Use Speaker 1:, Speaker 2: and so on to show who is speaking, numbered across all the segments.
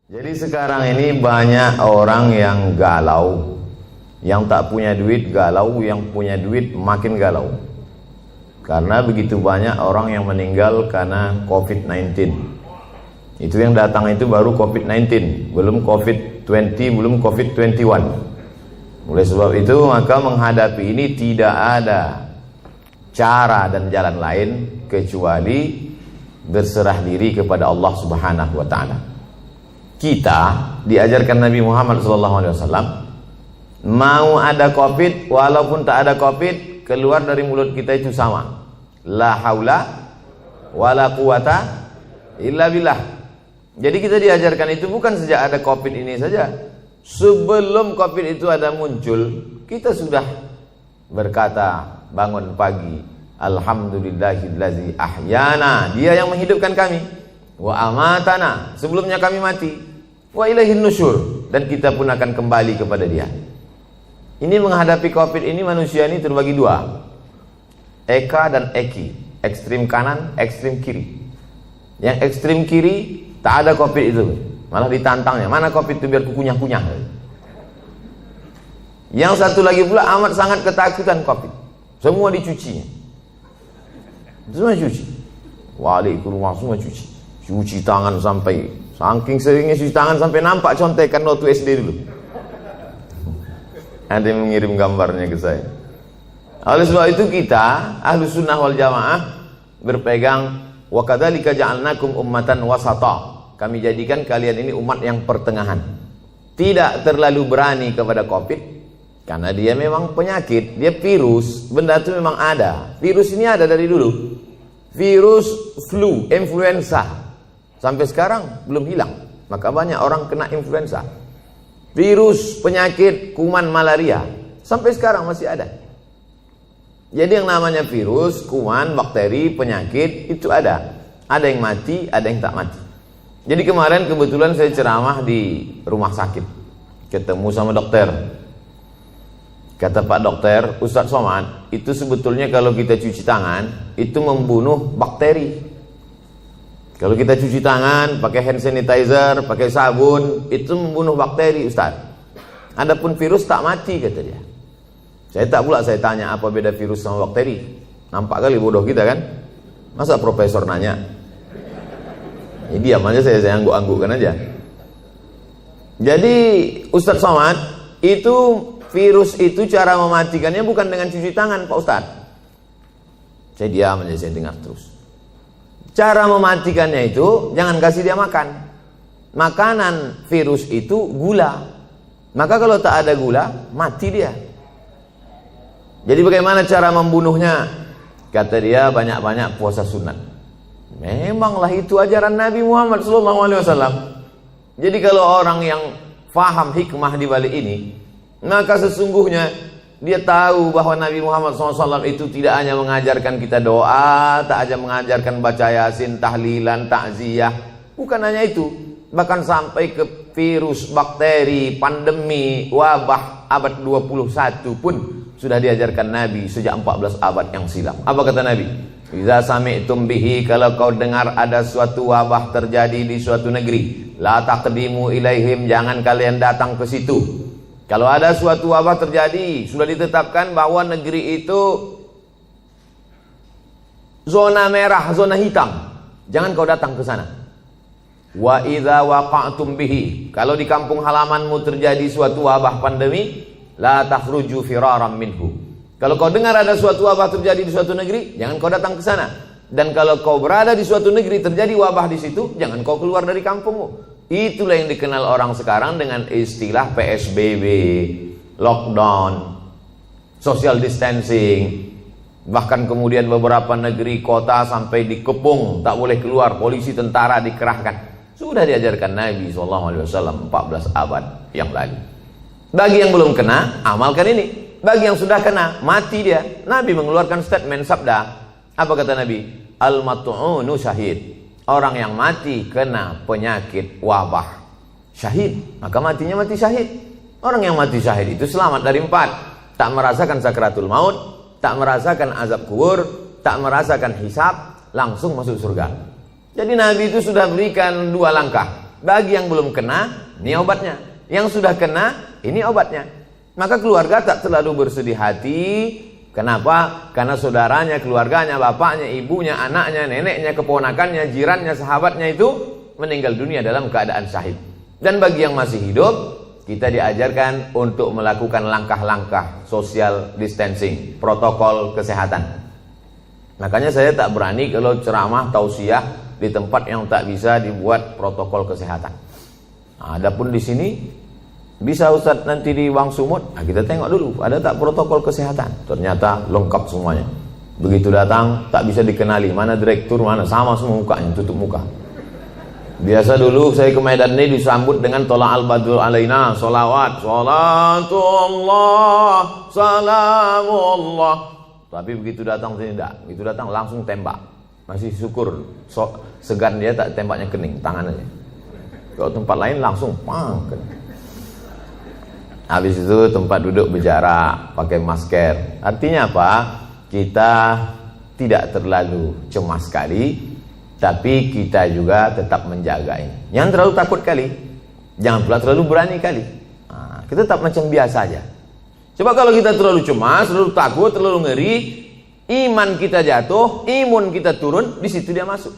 Speaker 1: Jadi sekarang ini banyak orang yang galau, yang tak punya duit galau, yang punya duit makin galau. Karena begitu banyak orang yang meninggal karena COVID-19. Itu yang datang itu baru COVID-19, belum COVID-20, belum COVID-21. Oleh sebab itu maka menghadapi ini tidak ada cara dan jalan lain kecuali berserah diri kepada Allah Subhanahu wa taala. Kita diajarkan Nabi Muhammad SAW, mau ada COVID walaupun tak ada COVID, keluar dari mulut kita itu sama, la haula wala quwata illa billah. Jadi kita diajarkan itu bukan sejak ada COVID ini saja. Sebelum COVID itu ada muncul, kita sudah berkata bangun pagi, alhamdulillahillazi ahyana, dia yang menghidupkan kami, wa amatana, sebelumnya kami mati, wa ilaihin nusyur, dan kita pun akan kembali kepada dia. Ini menghadapi COVID ini manusia ini terbagi dua, Eka dan Eki, ekstrim kanan, ekstrim kiri. Yang ekstrim kiri tak ada COVID itu, malah ditantangnya, mana COVID itu biar kukunyah-kunyah. Yang satu lagi pula amat sangat ketakutan COVID, semua dicucinya, semua cuci, wali ke rumah semua cuci tangan, sampai saking seringnya cuci tangan sampai nampak contekan waktu SD dulu. Ada yang mengirim gambarnya ke saya. Oleh sebab itu kita Ahlus Sunnah wal Jamaah berpegang wa kadzalika ja'alnakum ummatan wasata. Kami jadikan kalian ini umat yang pertengahan. Tidak terlalu berani kepada COVID karena dia memang penyakit, dia virus, benda itu memang ada. Virus ini ada dari dulu. Virus flu, influenza, sampai sekarang belum hilang. Maka banyak orang kena influenza. Virus penyakit kuman malaria sampai sekarang masih ada. Jadi yang namanya virus, kuman, bakteri, penyakit itu ada. Ada yang mati, ada yang tak mati. Jadi kemarin kebetulan saya ceramah di rumah sakit, ketemu sama dokter. Kata Pak Dokter, Ustadz Somad, itu sebetulnya kalau kita cuci tangan itu membunuh bakteri. Kalau kita cuci tangan pakai hand sanitizer, pakai sabun, itu membunuh bakteri, Ustadz. Adapun virus tak mati, kata dia. Saya tak pula saya tanya apa beda virus sama bakteri. Nampak kali bodoh kita kan? Masa profesor nanya? Ya diam aja, saya angguk-anggukkan aja. Jadi Ustadz Somad, itu virus itu cara mematikannya bukan dengan cuci tangan, Pak Ustadz. Saya diam aja, saya dengar terus. Cara mematikannya itu jangan kasih dia makan. Makanan virus itu gula. Maka kalau tak ada gula, mati dia. Jadi bagaimana cara membunuhnya? Kata dia, banyak-banyak puasa sunat. Memanglah itu ajaran Nabi Muhammad SAW. Jadi kalau orang yang faham hikmah di balik ini, maka sesungguhnya dia tahu bahwa Nabi Muhammad SAW itu tidak hanya mengajarkan kita doa, tak hanya mengajarkan baca yasin, tahlilan, takziah. Bukan hanya itu, bahkan sampai ke virus, bakteri, pandemi, wabah abad 21 pun sudah diajarkan Nabi sejak 14 abad yang silam. Apa kata Nabi? Idza sami'tum bihi, kalau kau dengar ada suatu wabah terjadi di suatu negeri, la taqdimu ilaihim, jangan kalian datang ke situ. Kalau ada suatu wabah terjadi, sudah ditetapkan bahwa negeri itu zona merah, zona hitam, jangan kau datang ke sana. Wa idza waqa'tum bihi, kalau di kampung halamanmu terjadi suatu wabah pandemi, la takhruju firaram minhu. Kalau kau dengar ada suatu wabah terjadi di suatu negeri, jangan kau datang ke sana. Dan kalau kau berada di suatu negeri terjadi wabah di situ, jangan kau keluar dari kampungmu. Itulah yang dikenal orang sekarang dengan istilah PSBB, lockdown, social distancing. Bahkan kemudian beberapa negeri kota sampai dikepung, tak boleh keluar, polisi tentara dikerahkan. Sudah diajarkan Nabi SAW 14 abad yang lalu. Bagi yang belum kena, amalkan ini. Bagi yang sudah kena, mati dia. Nabi mengeluarkan statement sabda. Apa kata Nabi? Al-mat'unu syahid. Orang yang mati kena penyakit wabah, syahid, maka matinya mati syahid. Orang yang mati syahid itu selamat dari 4. Tak merasakan sakratul maut, tak merasakan azab kubur, tak merasakan hisab, langsung masuk surga. Jadi Nabi itu sudah berikan 2 langkah. Bagi yang belum kena, ini obatnya. Yang sudah kena, ini obatnya. Maka keluarga tak terlalu bersedih hati. Kenapa? Karena saudaranya, keluarganya, bapaknya, ibunya, anaknya, neneknya, keponakannya, jirannya, sahabatnya itu meninggal dunia dalam keadaan syahid. Dan bagi yang masih hidup, kita diajarkan untuk melakukan langkah-langkah social distancing, protokol kesehatan. Makanya saya tak berani kalau ceramah tausiah di tempat yang tak bisa dibuat protokol kesehatan. Nah, adapun di sini bisa Ustaz nanti di Wang Sumut, nah, kita tengok dulu ada tak protokol kesehatan. Ternyata lengkap semuanya. Begitu datang tak bisa dikenali mana direktur, mana sama semua mukanya, tutup muka. Biasa dulu saya ke Medan ini disambut dengan tola'al badru alaina, solawat, salatullah, salamullah. Tapi begitu datang sini tidak, begitu datang langsung tembak. Masih syukur, segan dia tak tembaknya kening, tangannya. Kalau tempat lain langsung pang. Habis itu tempat duduk berjarak, pakai masker. Artinya apa? Kita tidak terlalu cemas sekali, tapi kita juga tetap menjaga ini. Jangan terlalu takut kali, jangan pula terlalu berani kali. Nah, kita tetap macam biasa aja. Coba kalau kita terlalu cemas, terlalu takut, terlalu ngeri, iman kita jatuh, imun kita turun, di situ dia masuk.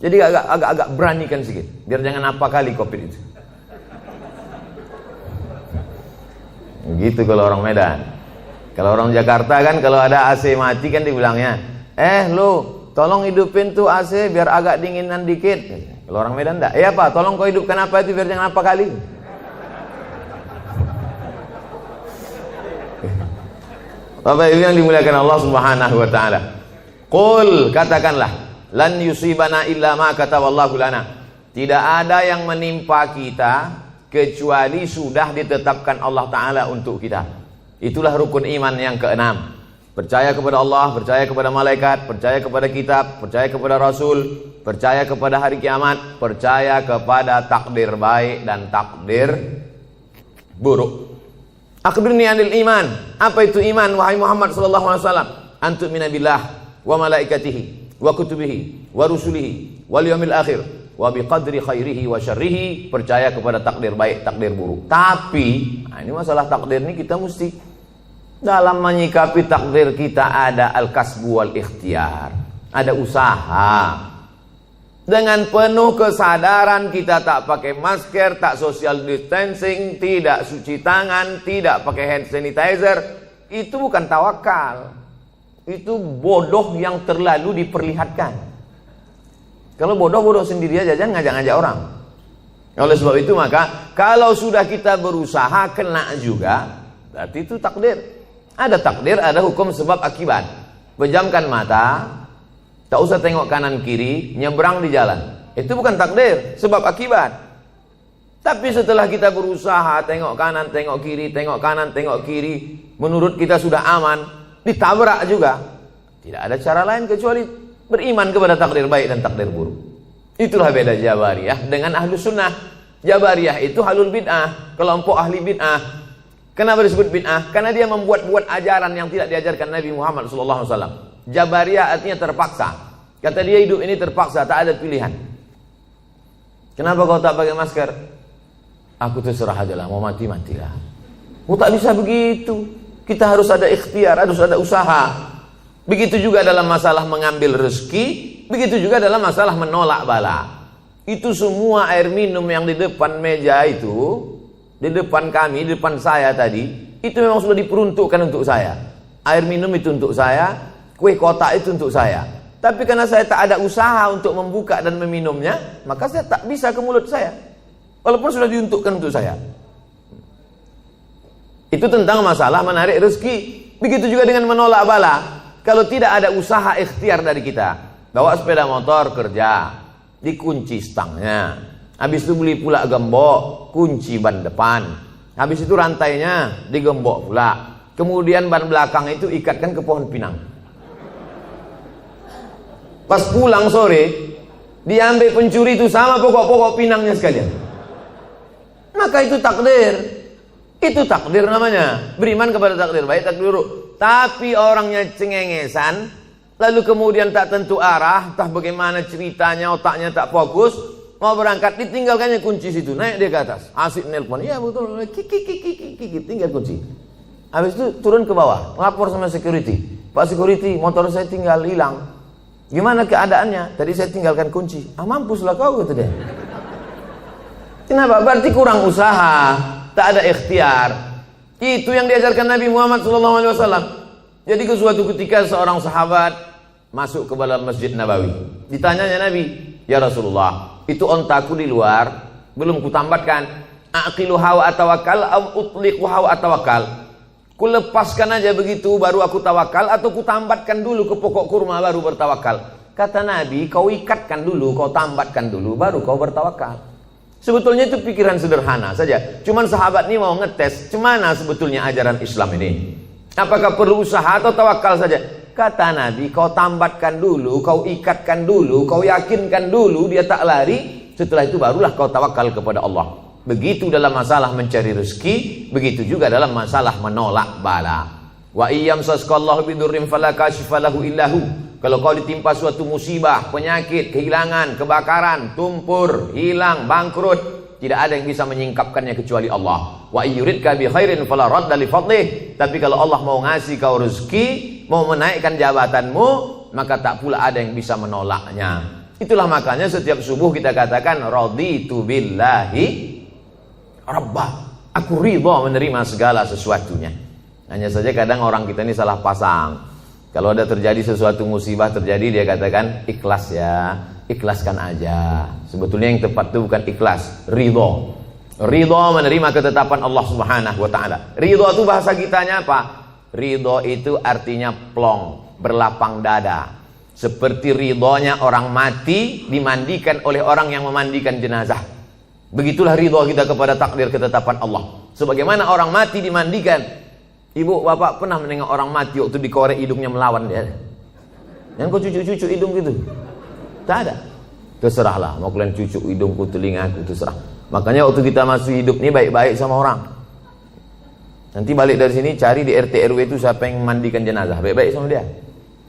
Speaker 1: Jadi agak beranikan sedikit, biar jangan apa kali COVID itu. Gitu kalau orang Medan. Kalau orang Jakarta kan kalau ada AC mati kan dibilangnya, lu tolong hidupin tuh AC biar agak dinginan dikit. Kalau orang Medan enggak, Pak, tolong kau hidupkan apa itu biar jangan apa kali. Bapak Ibu yang dimuliakan Allah Subhanahu wa taala. Qul, katakanlah, lan yusibana illa ma kataballahu lana. Tidak ada yang menimpa kita kecuali sudah ditetapkan Allah taala untuk kita. Itulah rukun iman yang keenam. Percaya kepada Allah, percaya kepada malaikat, percaya kepada kitab, percaya kepada rasul, percaya kepada hari kiamat, percaya kepada takdir baik dan takdir buruk. Akhbirni anil iman. Apa itu iman wahai Muhammad sallallahu alaihi wasallam? Antu'mina billah wa malaikatihi wa kutubihi wa rusulihi wal yaumil akhir wa biqadri khairihi wa syarrihi. Percaya kepada takdir baik, takdir buruk. Tapi, ini masalah takdir ini kita mesti dalam menyikapi takdir kita ada al-kasbu wal ikhtiar. Ada usaha. Dengan penuh kesadaran kita tak pakai masker, tak social distancing, tidak cuci tangan, tidak pakai hand sanitizer. Itu bukan tawakal. Itu bodoh yang terlalu diperlihatkan. Kalau bodoh sendiri aja, jangan ngajak-ngajak orang. Oleh sebab itu maka kalau sudah kita berusaha kena juga, berarti itu takdir. Ada takdir, ada hukum sebab akibat. Pejamkan mata, tak usah tengok kanan kiri, nyebrang di jalan. Itu bukan takdir, sebab akibat. Tapi setelah kita berusaha tengok kanan, tengok kiri, tengok kanan, tengok kiri, menurut kita sudah aman, ditabrak juga. Tidak ada cara lain kecuali beriman kepada takdir baik dan takdir buruk. Itulah beda Jabariyah dengan Ahlus Sunnah. Jabariyah itu halul bid'ah, kelompok ahli bid'ah. Kenapa disebut bid'ah? Karena dia membuat-buat ajaran yang tidak diajarkan Nabi Muhammad SAW. Jabariyah artinya terpaksa. Kata dia hidup ini terpaksa, tak ada pilihan. Kenapa kau tak pakai masker? Aku terserah aja lah, mau mati-matilah. Oh, tak bisa begitu. Kita harus ada ikhtiar, harus ada usaha. Begitu juga dalam masalah mengambil rezeki, begitu juga dalam masalah menolak bala. Itu semua air minum yang di depan meja itu, di depan kami, di depan saya tadi, itu memang sudah diperuntukkan untuk saya. Air minum itu untuk saya, kue kotak itu untuk saya. Tapi karena saya tak ada usaha untuk membuka dan meminumnya, maka saya tak bisa ke mulut saya. Walaupun sudah diuntukkan untuk saya. Itu tentang masalah menarik rezeki. Begitu juga dengan menolak bala. Kalau tidak ada usaha ikhtiar dari kita, bawa sepeda motor kerja, dikunci stangnya. Habis itu beli pula gembok, kunci ban depan. Habis itu rantainya digembok pula. Kemudian ban belakang itu ikatkan ke pohon pinang. Pas pulang sore, diambil pencuri itu sama pokok-pokok pinangnya sekalian. Maka itu takdir. Itu takdir namanya. Beriman kepada takdir baik, takdir buruk. Tapi orangnya cengengesan, lalu kemudian tak tentu arah, entah bagaimana ceritanya, otaknya tak fokus, mau berangkat, ditinggalkannya kunci situ, naik dia ke atas, asik nelpon, iya betul, kiki, tinggal kunci. Habis itu turun ke bawah, lapor sama security, Pak security, motor saya tinggal hilang. Gimana keadaannya? Tadi saya tinggalkan kunci. Ah mampuslah kau, kata dia. Kenapa? Berarti kurang usaha, tak ada ikhtiar. Itu yang diajarkan Nabi Muhammad SAW. Jadi ke suatu ketika seorang sahabat masuk ke dalam Masjid Nabawi. Ditanyanya Nabi, ya Rasulullah, itu ontaku di luar, belum kutambatkan. Aqiluha wa atawakal, am utliquha wa atawakal. Ku lepaskan aja begitu baru aku tawakal, atau ku tambatkan dulu ke pokok kurma baru bertawakal. Kata Nabi, kau ikatkan dulu, kau tambatkan dulu baru kau bertawakal. Sebetulnya itu pikiran sederhana saja. Cuman sahabat ini mau ngetes cemana sebetulnya ajaran Islam ini. Apakah perlu usaha atau tawakal saja? Kata Nabi, kau tambatkan dulu, kau ikatkan dulu, kau yakinkan dulu dia tak lari. Setelah itu barulah kau tawakal kepada Allah. Begitu dalam masalah mencari rezeki, begitu juga dalam masalah menolak bala. Wa iyyam sasqallahu bidurrim fala kashifa lahu illahu. Kalau kau ditimpa suatu musibah, penyakit, kehilangan, kebakaran, tumpur, hilang, bangkrut, tidak ada yang bisa menyingkapkannya kecuali Allah. Wa yuridka bi khairin fala radda li fadlih. Tapi kalau Allah mau ngasih kau rezeki, mau menaikkan jabatanmu, maka tak pula ada yang bisa menolaknya. Itulah makanya setiap subuh kita katakan raditu billahi Rabbah, aku ridha menerima segala sesuatunya. Hanya saja kadang orang kita ini salah pasang. Kalau ada terjadi sesuatu musibah terjadi, dia katakan ikhlas ya, ikhlaskan aja. Sebetulnya yang tepat itu bukan ikhlas, ridha. Ridha menerima ketetapan Allah Subhanahu wa taala. Ridha itu bahasa kitanya apa? Ridha itu artinya plong, berlapang dada. Seperti ridhonya orang mati dimandikan oleh orang yang memandikan jenazah. Begitulah ridha kita kepada takdir ketetapan Allah. Sebagaimana orang mati dimandikan. Ibu, bapak pernah menengok orang mati waktu dikorek hidungnya melawan dia? Yang kau cucuk-cucuk hidung gitu? Tak ada. Terserahlah, mau kalian cucuk hidungku, telingaku, terserah. Makanya waktu kita masih hidup ini baik-baik sama orang. Nanti balik dari sini cari di RT RW itu siapa yang memandikan jenazah, baik-baik sama dia.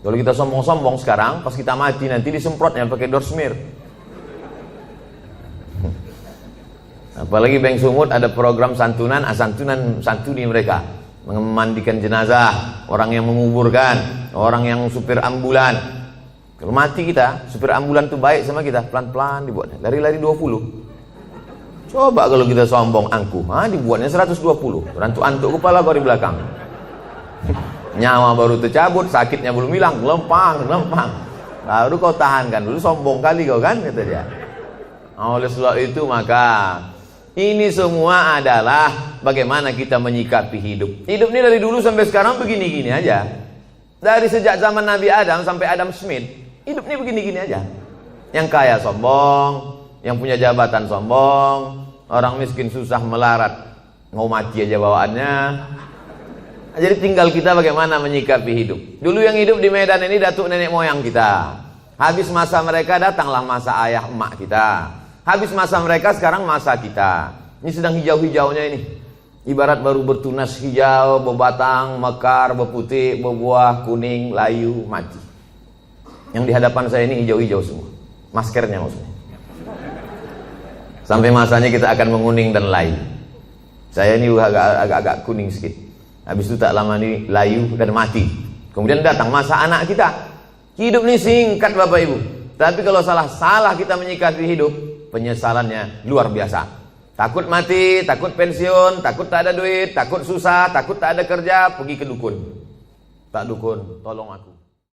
Speaker 1: Kalau kita sombong-sombong sekarang, pas kita mati nanti disemprotnya pakai door smear. Apalagi Bank Sumut ada program santunan, santuni mereka memandikan jenazah, orang yang menguburkan, orang yang supir ambulan. Kalau mati kita, supir ambulan tuh baik sama kita, pelan-pelan dibuatnya, lari-lari 20. Coba kalau kita sombong angkuh, dibuatnya 120, rantuk-antuk kepala kau di belakang. Nyawa baru tercabut, sakitnya belum hilang, lempang. Baru kau tahankan dulu, sombong kali kau kan, kata dia. Oleh sebab itu maka ini semua adalah bagaimana kita menyikapi hidup. Hidup ini dari dulu sampai sekarang begini-gini aja. Dari sejak zaman Nabi Adam sampai Adam Smith, hidup ini begini-gini aja. Yang kaya sombong, yang punya jabatan sombong, orang miskin susah melarat, mau mati aja bawaannya. Jadi tinggal kita bagaimana menyikapi hidup. Dulu yang hidup di Medan ini datuk nenek moyang kita. Habis masa mereka datanglah masa ayah emak kita. Habis masa mereka, sekarang masa kita. Ini sedang hijau-hijaunya ini. Ibarat baru bertunas hijau, berbatang, mekar, berputih, berbuah, kuning, layu, mati. Yang di hadapan saya ini hijau-hijau semua. Maskernya maksudnya. Sampai masanya kita akan menguning dan layu. Saya ini agak kuning sedikit. Habis itu tak lama ini layu dan mati. Kemudian datang masa anak kita. Hidup ini singkat Bapak Ibu. Tapi kalau salah kita menyikapi hidup, penyesalannya luar biasa. Takut mati, takut pensiun, takut tak ada duit, takut susah, takut tak ada kerja, pergi ke dukun. Tak dukun, tolong aku.